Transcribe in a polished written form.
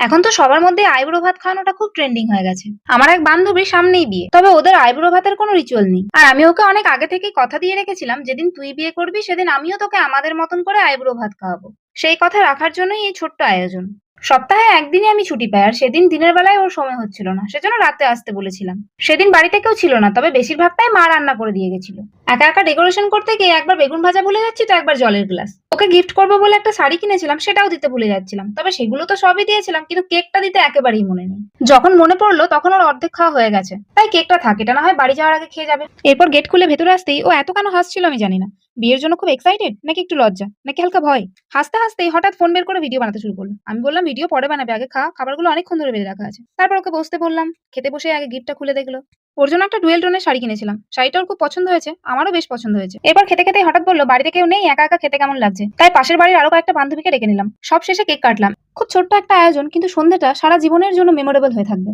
এখন তো সবার মধ্যে আইবুড়ো ভাত খাওয়ানোটা খুব ট্রেন্ডিং হয়ে গেছে। আমার এক বান্ধবীর সামনেই বিয়ে, তবে ওদের আইবুড়ো ভাতের কোনো রিচুয়াল নেই। আর আমি ওকে অনেক আগে থেকেই কথা দিয়ে রেখেছিলাম, যেদিন তুই বিয়ে করবি সেদিন আমিও তোকে আমাদের মতন করে আইবুড়ো ভাত খাওয়াবো। সেই কথা রাখার জন্যই এই ছোট্ট আয়োজন। সপ্তাহে একদিনই আমি ছুটি পাই, আর সেদিন দিনের বেলায় ওর সময় হচ্ছিল না, সেজন্য রাতে আসতে বলেছিলাম। সেদিন বাড়িতে কেউ ছিল না, তবে বেশিরভাগটাই মা রান্না করে দিয়ে গেছিল। একা একা ডেকোরেশন করতে গিয়ে একবার বেগুন ভাজা ভুলে যাচ্ছি, তো একবার জলের গ্লাস। ওকে গিফট করবো বলে একটা শাড়ি কিনেছিলাম, সেটাও দিতে ভুলে যাচ্ছিলাম। তবে সেগুলো তো সবই দিয়েছিলাম, কিন্তু কেকটা দিতে একেবারেই মনে নেই। যখন মনে পড়লো তখন ওর অর্ধেক খাওয়া হয়ে গেছে, তাই কেকটা থাক, এটা না হয় বাড়ি যাওয়ার আগে খেয়ে যাবে। এরপর গেট খুলে ভেতরে আসতেই ও এত কেন হাসছিল আমি জানি না। বিয়ের জন্য খুব এক্সাইটেড, নাকি একটু লজ্জা, নাকি হালকা ভয়। হাসতে হাসতেই হঠাৎ ফোন বের করে ভিডিও বানাতে শুরু করলো। আমি বললাম, ভিডিও পরে বানাবে, আগে খা, খাবারগুলো অনেকক্ষণ ধরে বেড়ে রাখা আছে। তারপর ওকে বসতে বললাম। খেতে বসে আগে গিফটটা খুলে দেখলো। ওর জন্য একটা ডুয়েল টোনের শাড়ি কিনেছিলাম, শাড়িটা ওর খুব পছন্দ হয়েছে, আমারও বেশ পছন্দ হয়েছে। এরপর খেতে খেতে হঠাৎ বললো, বাড়িতে কেউ নেই, একা একা খেতে কেমন লাগছে। তাই পাশের বাড়ির আরো কয়েকটা বান্ধবীকে ডেকে নিলাম। সব শেষে কেক কাটলাম। খুব ছোট্ট একটা আয়োজন, কিন্তু সন্ধ্যাটা সারা জীবনের জন্য মেমোরেবল হয়ে থাকবে।